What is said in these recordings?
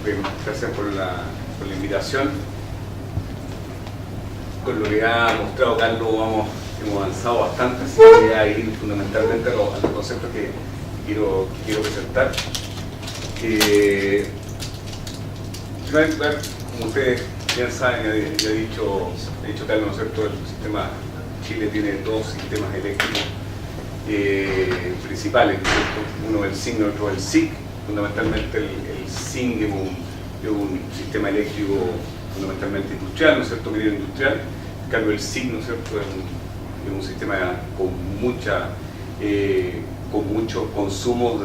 Bien, gracias por la invitación. Con lo que ha mostrado Carlos hemos avanzado bastante, así que voy a ir fundamentalmente a los conceptos que quiero presentar. En primer lugar, como ustedes bien saben, ya ha dicho Carlos, ¿no es cierto?, el sistema Chile tiene dos sistemas eléctricos principales, ¿no es cierto? Uno el SINC y otro el SIC. Fundamentalmente el SINC es un sistema eléctrico fundamentalmente industrial, ¿no es cierto?, minero industrial. En cambio el SIC, ¿no es cierto?, es un sistema con mucho consumo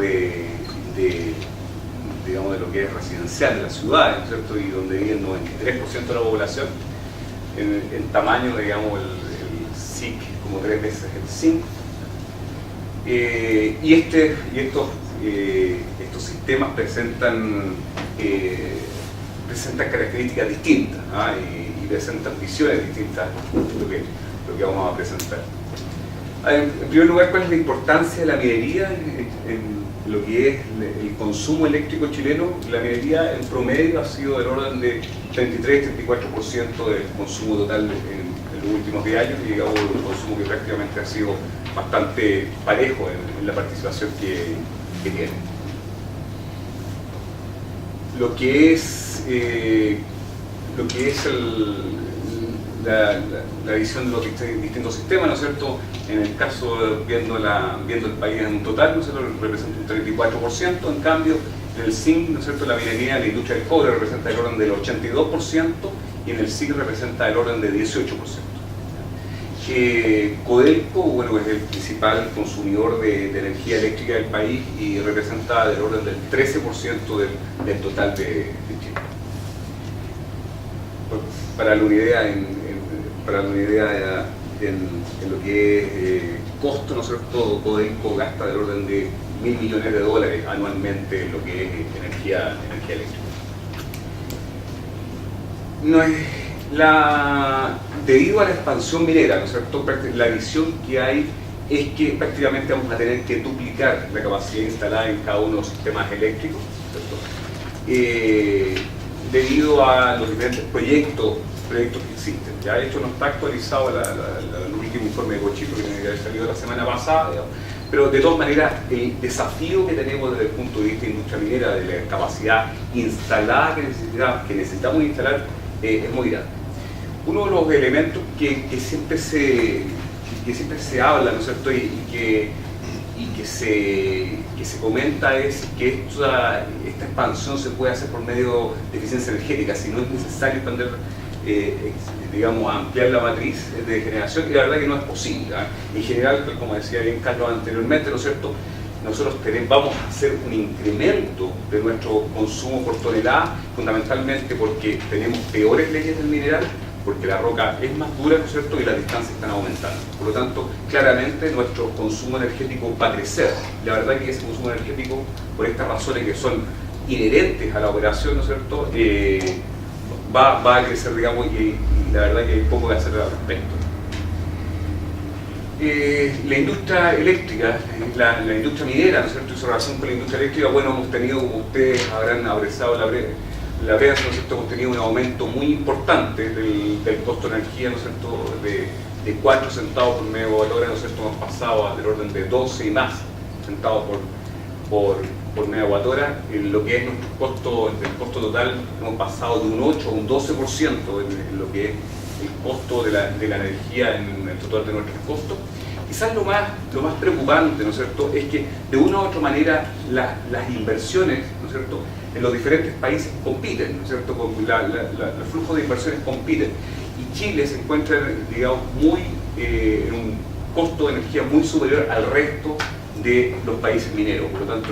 digamos, de lo que es residencial de las ciudades, ¿no es cierto?, y donde vive el 93% de la población. En tamaño, digamos, el SIC es como 3 veces el SINC. Estos sistemas presentan características distintas, y presentan visiones distintas de lo que vamos a presentar. En primer lugar, ¿cuál es la importancia de la minería en lo que es el consumo eléctrico chileno? La minería en promedio ha sido del orden de 33-34% del consumo total en los últimos 10 años, y digamos un consumo que prácticamente ha sido bastante parejo en la participación que tiene. Lo que es la visión de los distintos sistemas, ¿no es cierto? En el caso, viendo el país en total, ¿no es cierto?, representa un 34%, en cambio en el SINC, ¿no es cierto?, la minería, la industria del cobre representa el orden del 82%, y en el SIC representa el orden de 18%. Codelco, bueno, es el principal consumidor de energía eléctrica del país y representa del orden del 13% del total de Chile. Para la unidad en lo que es costo, ¿no es cierto?, Codelco gasta del orden de $1.000 millones anualmente en lo que es energía eléctrica. Debido a la expansión minera, ¿no es cierto?, la visión que hay es que prácticamente vamos a tener que duplicar la capacidad instalada en cada uno de los sistemas eléctricos, ¿no es cierto?, debido a los diferentes proyectos que existen. Ya de hecho no está actualizado el último informe de Cochito, que tiene que haber salido la semana pasada, digamos. Pero de todas maneras, el desafío que tenemos desde el punto de vista de industria minera, de la capacidad instalada que necesitamos instalar, es muy grande. Uno de los elementos que siempre se habla, ¿no es cierto?, y que se comenta es que esta expansión se puede hacer por medio de eficiencia energética, si no es necesario expandir, digamos, ampliar la matriz de generación, y la verdad que no es posible. En general, como decía bien Carlos anteriormente, ¿no es cierto?, nosotros vamos a hacer un incremento de nuestro consumo por tonelada, fundamentalmente porque tenemos peores leyes del mineral, porque la roca es más dura, ¿no es cierto?, y las distancias están aumentando. Por lo tanto, claramente nuestro consumo energético va a crecer. La verdad que ese consumo energético, por estas razones que son inherentes a la operación, ¿no es cierto?, va a crecer, digamos, y la verdad que hay poco que hacer al respecto. La industria eléctrica, la industria minera, ¿no es cierto?, y su relación con la industria eléctrica, bueno, hemos tenido, como ustedes habrán apreciado la prensa, ¿no es cierto?, hemos tenido un aumento muy importante del costo de energía, ¿no es cierto?, de 4 centavos por megawatt hora, ¿no es cierto?, hemos pasado del orden de 12 y más centavos por megawatt hora. En lo que es nuestro costo, el costo total, hemos pasado de un 8 a un 12% en lo que es el costo de la energía en el total de nuestros costos. Quizás lo más preocupante, ¿no es cierto?, es que de una u otra manera las inversiones, ¿no es cierto?, en los diferentes países compiten, ¿no es cierto?, los flujos de inversiones compiten, y Chile se encuentra, digamos, en un costo de energía muy superior al resto de los países mineros. Por lo tanto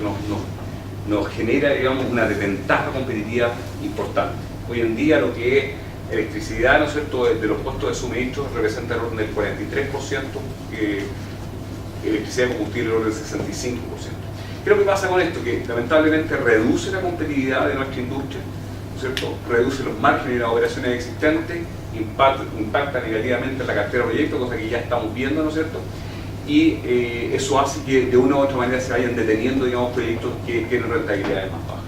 nos genera, digamos, una desventaja competitiva importante. Hoy en día lo que es electricidad, ¿no es cierto?, de los costos de suministro representa el orden del 43%, electricidad de combustible el orden del 65%. ¿Qué es lo que pasa con esto? Que lamentablemente reduce la competitividad de nuestra industria, ¿no es cierto?, reduce los márgenes de las operaciones existentes, impacta negativamente en la cartera de proyectos, cosa que ya estamos viendo, ¿no es cierto?, y eso hace que de una u otra manera se vayan deteniendo, digamos, proyectos que tienen rentabilidades más bajas.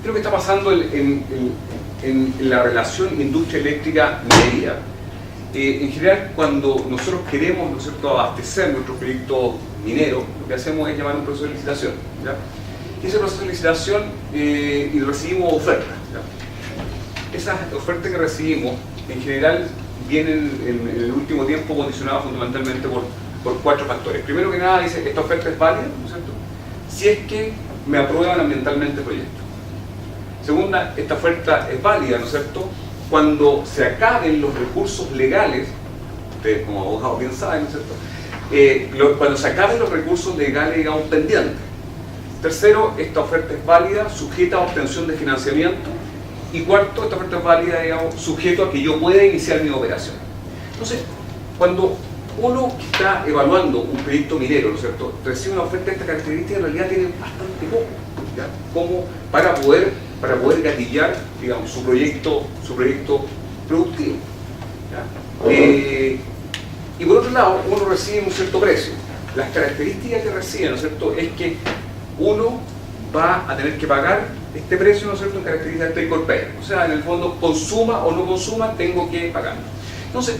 ¿qué es lo que está pasando en la relación industria eléctrica-minería? En general, cuando nosotros queremos, ¿no es cierto?, abastecer nuestro proyecto minero, lo que hacemos es llamar un proceso de licitación, ¿ya? Y ese proceso de licitación, y recibimos ofertas, ¿ya? Esas ofertas que recibimos, en general, vienen en el último tiempo condicionadas fundamentalmente por 4 factores. Primero que nada, dice, esta oferta es válida, ¿no es cierto?, si es que me aprueban ambientalmente el proyecto. Segunda, esta oferta es válida, ¿no es cierto?, cuando se acaben los recursos legales, ustedes como abogados bien saben, ¿no es cierto?, cuando se acaben los recursos legales, digamos, pendientes. Tercero, esta oferta es válida, sujeta a obtención de financiamiento. Y cuarto, esta oferta es válida, digamos, sujeto a que yo pueda iniciar mi operación. Entonces, cuando uno que está evaluando un proyecto minero, ¿no es cierto?, recibe una oferta de esta característica, en realidad tiene bastante poco, ¿ya?, como para poder gatillar, digamos, su proyecto productivo, ¿ya? Y por otro lado, uno recibe un cierto precio. Las características que recibe, ¿no es cierto?, es que uno va a tener que pagar este precio, ¿no es cierto?, en características take or pay. O sea, en el fondo, consuma o no consuma, tengo que pagar. Entonces,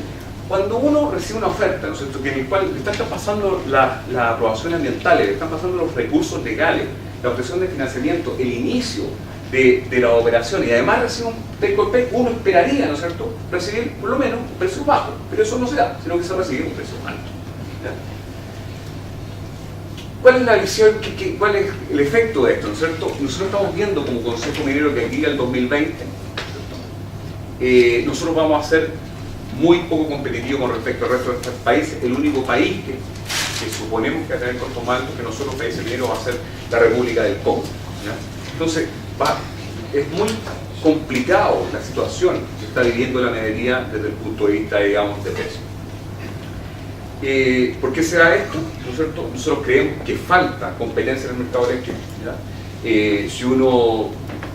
cuando uno recibe una oferta, ¿no es cierto?, que en el cual le están pasando las aprobaciones ambientales, le están pasando los recursos legales, la obtención de financiamiento, el inicio de la operación, y además recibe un take or pay, uno esperaría, ¿no es cierto?, recibir por lo menos un precio bajo, pero eso no se da, sino que se recibe un precio alto, ¿ya? ¿Cuál es la visión? ¿Cuál es el efecto de esto? ¿No es cierto? Nosotros estamos viendo como Consejo Minero que aquí al 2020 nosotros vamos a ser muy poco competitivos con respecto al resto de estos países. El único país que suponemos que va a tener costos más altos que nosotros, países mineros, va a ser la República del Congo, ¿ya? Entonces, es muy complicado la situación que está viviendo la minería desde el punto de vista, digamos, de precio. ¿Por qué se da esto? ¿No es cierto? Nosotros creemos que falta competencia en el mercado eléctrico, ¿ya? Si uno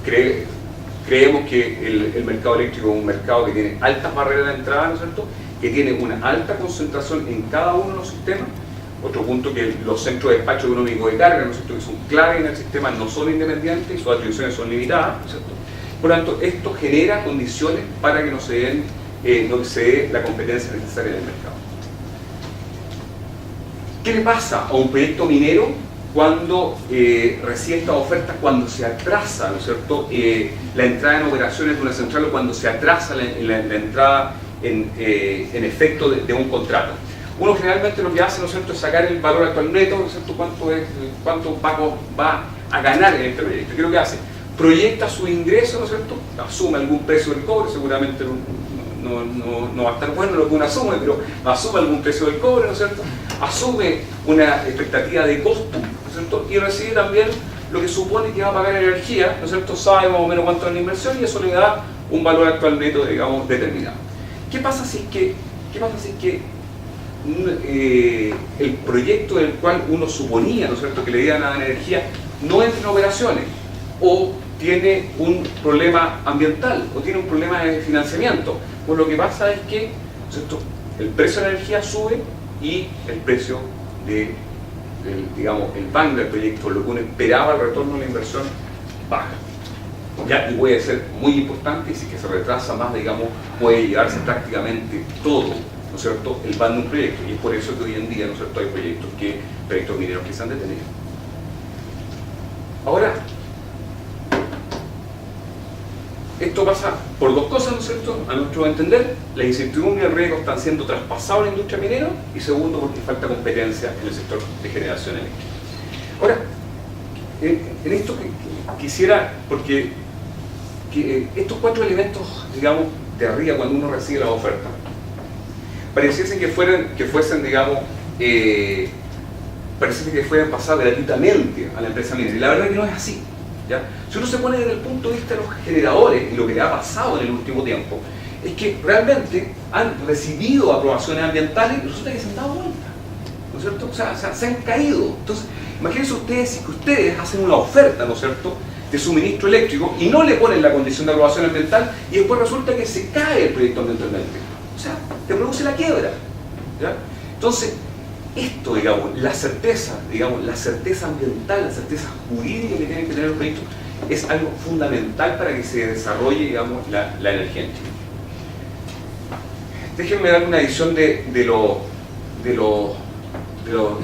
creemos que el mercado eléctrico es un mercado que tiene altas barreras de entrada, ¿no es cierto?, que tiene una alta concentración en cada uno de los sistemas. Otro punto, que los centros de despacho económico de carga, ¿no es cierto?, que son clave en el sistema, no son independientes y sus atribuciones son limitadas, ¿no es cierto? Por lo tanto, esto genera condiciones para que no se dé la competencia necesaria en el mercado. ¿Qué le pasa a un proyecto minero cuando recibe estas ofertas, cuando se atrasa, ¿no es cierto?, la entrada en operaciones de una central, o cuando se atrasa la entrada en efecto de un contrato? Uno generalmente lo que hace, ¿no es cierto?, es sacar el valor actual neto, ¿no es cierto?, cuánto va a ganar en este proyecto. ¿Qué es lo que hace? Proyecta su ingreso, ¿no es cierto?, asume algún precio del cobre, seguramente no va a estar bueno lo que uno asume, pero asume algún precio del cobre, ¿no es cierto?, asume una expectativa de costo, ¿no es cierto?, y recibe también lo que supone que va a pagar energía, ¿no es cierto?, sabe más o menos cuánto es la inversión, y eso le da un valor actual neto, digamos, determinado. ¿Qué pasa si es que el proyecto del cual uno suponía, ¿no es cierto?, que le iban a dar energía, no entra en operaciones, o tiene un problema ambiental, o tiene un problema de financiamiento? Pues lo que pasa es que, ¿no es cierto?, el precio de la energía sube y el precio digamos, el van del proyecto, lo que uno esperaba, el retorno de la inversión, baja. ¿Ya? Y puede ser muy importante, y si que se retrasa más, digamos, puede llevarse prácticamente todo, ¿no es cierto?, el van de un proyecto. Y es por eso que hoy en día, ¿no es cierto?, hay proyectos mineros que se han detenido. Ahora, esto pasa por dos cosas, ¿no es cierto?, a nuestro entender. La incertidumbre y el riesgo están siendo traspasados a la industria minera, y segundo, porque falta competencia en el sector de generación eléctrica. Ahora, en esto quisiera, porque estos 4 elementos, digamos, de arriba, cuando uno recibe la oferta, pareciesen que fuesen, digamos, pareciese que fueran pasar gratuitamente a la empresa minera, y la verdad es que no es así, ¿ya? Si uno se pone desde el punto de vista de los generadores y lo que le ha pasado en el último tiempo, es que realmente han recibido aprobaciones ambientales y resulta que se han dado vuelta, ¿no es cierto? O sea, se han caído. Entonces, imagínense ustedes que ustedes hacen una oferta, ¿no es cierto?, de suministro eléctrico, y no le ponen la condición de aprobación ambiental, y después resulta que se cae el proyecto ambientalmente. O sea, te produce la quiebra, ¿ya? Entonces, esto, digamos, la certeza ambiental, la certeza jurídica que tienen que tener los proyectos, es algo fundamental para que se desarrolle, digamos, la energía en Chile. Déjenme dar una visión de los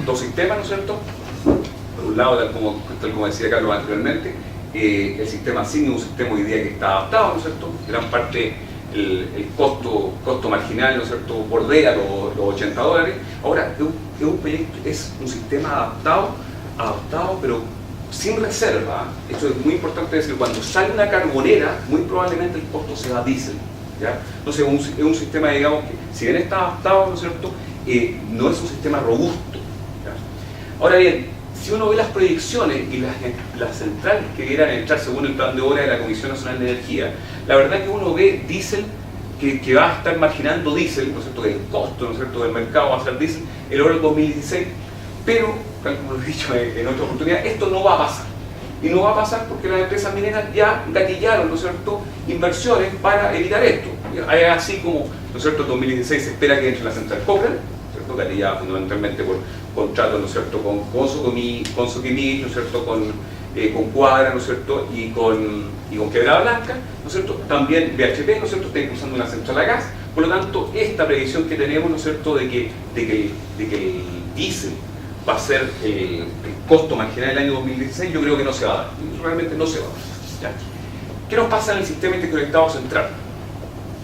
dos sistemas, ¿no es cierto? Por un lado, tal como decía Carlos anteriormente, el sistema SIGNI es un sistema hoy día que está adaptado, ¿no es cierto? Gran parte el costo marginal, ¿no es cierto?, bordea los $80. Ahora, es un sistema adaptado, pero sin reserva. Esto es muy importante decir, cuando sale una carbonera, muy probablemente el costo se va a diésel, ¿ya? Entonces es un sistema, digamos, que si bien está adaptado, ¿no es cierto?, no es un sistema robusto, ¿ya? Ahora bien, si uno ve las proyecciones y las centrales que quieran entrar según el plan de obra de la Comisión Nacional de Energía, la verdad es que uno ve diésel que va a estar marginando diésel, ¿no es cierto?, el costo, ¿no es cierto?, del mercado va a ser diésel el año 2016, pero, tal como lo he dicho en otra oportunidad, esto no va a pasar. Y no va a pasar porque las empresas mineras ya gatillaron, ¿no es cierto?, inversiones para evitar esto. Así como, ¿no es cierto?, en 2016 se espera que entre la central Cochrane, ¿cierto?, gatillada fundamentalmente por contratos, ¿no es cierto?, con Soquimich, ¿no es cierto?, con Cuadra, ¿no es cierto?, y con Quebrada Blanca, ¿no es cierto?, también BHP, ¿no es cierto?, está impulsando una central a gas. Por lo tanto, esta previsión que tenemos, ¿no es cierto?, de que el diésel va a ser el costo marginal del año 2016, yo creo que no se va a dar, realmente no se va a dar, ¿ya? ¿Qué nos pasa en el sistema interconectado central?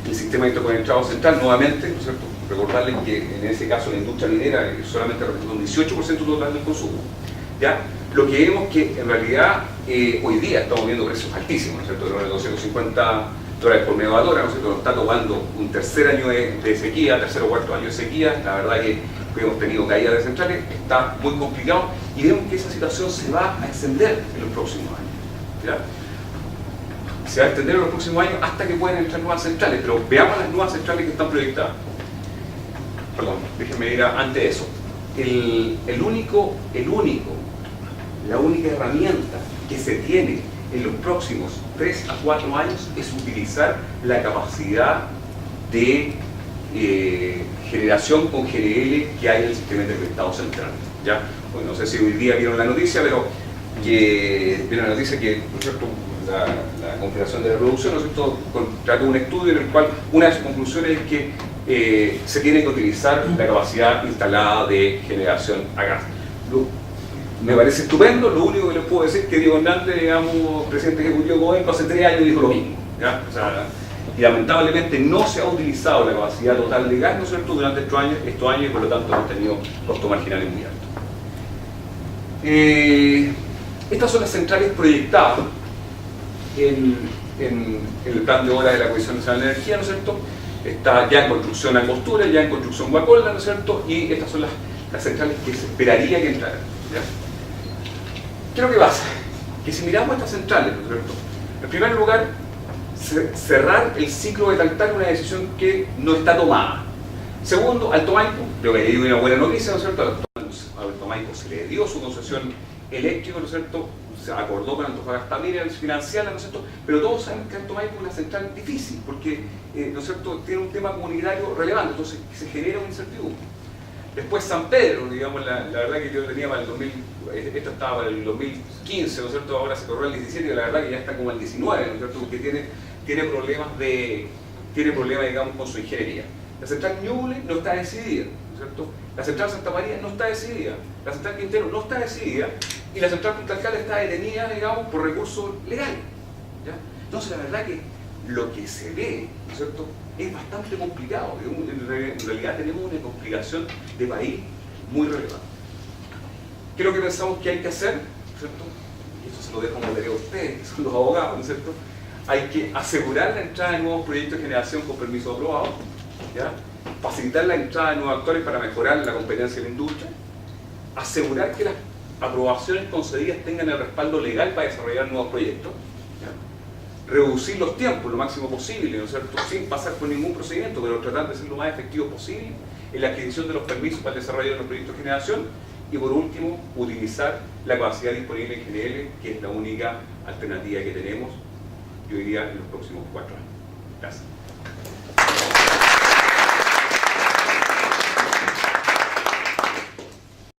El sistema interconectado central, nuevamente, ¿no es cierto?, recordarles que en ese caso la industria minera solamente representa un 18% total del consumo, ¿ya? Lo que vemos que en realidad hoy día estamos viendo precios altísimos, ¿no es cierto?, de $250 por megawatt-hora, ¿no es cierto?, nos está tomando un tercer año de sequía, tercer o cuarto año de sequía. La verdad que hemos tenido caídas de centrales, está muy complicado y vemos que esa situación se va a extender en los próximos años, ¿ya? Se va a extender en los próximos años hasta que puedan entrar nuevas centrales, pero veamos las nuevas centrales que están proyectadas. Perdón, déjenme ir antes de eso. La única herramienta que se tiene en los próximos 3 a 4 años es utilizar la capacidad de generación con GNL que hay en el sistema interconectado central, ¿ya? Bueno, no sé si hoy día vieron la noticia, pero vieron la noticia que, ¿no es cierto?, la Confederación de la Producción, ¿no es cierto?, contrató un estudio en el cual una de sus conclusiones es que se tiene que utilizar la capacidad instalada de generación a gas. Me parece estupendo. Lo único que les puedo decir es que Diego Hernández, digamos, presidente ejecutivo de Codelco, hace 3 años dijo lo mismo, ¿ya? O sea, y lamentablemente no se ha utilizado la capacidad total de gas, ¿no es cierto?, durante estos años y por lo tanto hemos tenido costos marginales muy altos. Estas son las centrales proyectadas en el plan de obra de la Comisión Nacional de Energía, ¿no es cierto? Está ya en construcción Angostura, ya en construcción Guacolda, ¿no es cierto?, y estas son las centrales que se esperaría que entraran, ¿ya? ¿Qué es lo que pasa? Que si miramos estas centrales, ¿no es cierto?, en primer lugar, cerrar el ciclo de Taltal es una decisión que no está tomada. Segundo, Alto Maipo, creo que hay una buena noticia, ¿no es cierto?, a Alto Maipo se le dio su concesión eléctrica, ¿no es cierto?, se acordó con Antofagasta Minerals financiarla, ¿no es cierto?, pero todos saben que Alto Maipo es una central difícil, porque, ¿no es cierto?, tiene un tema comunitario relevante, entonces se genera una incertidumbre. Después San Pedro, digamos, la verdad que yo tenía para el 2000, esto estaba para el 2015, ¿no es cierto?, ahora se corrió el 17 y la verdad que ya está como el 19, ¿no es cierto?, porque tiene problemas, digamos, con su ingeniería. La central Ñuble no está decidida, ¿no es cierto?, la central Santa María no está decidida, la central Quintero no está decidida y la central Punta Alcalde está detenida, digamos, por recursos legales, ¿ya? Entonces la verdad que lo que se ve, ¿no es cierto?, es bastante complicado. En realidad tenemos una complicación de país muy relevante. ¿Qué es lo que pensamos que hay que hacer? ¿No es cierto? Y esto se lo dejo como tarea a ustedes, que son los abogados, ¿no es cierto? Hay que asegurar la entrada de nuevos proyectos de generación con permiso aprobado, ¿ya? Facilitar la entrada de nuevos actores para mejorar la competencia de la industria, asegurar que las aprobaciones concedidas tengan el respaldo legal para desarrollar nuevos proyectos, ¿ya? Reducir los tiempos lo máximo posible, ¿no es cierto?, sin pasar por ningún procedimiento, pero tratar de ser lo más efectivo posible en la adquisición de los permisos para el desarrollo de los proyectos de generación. Y por último, utilizar la capacidad disponible en GNL, que es la única alternativa que tenemos, yo diría, en los próximos 4 años. Gracias.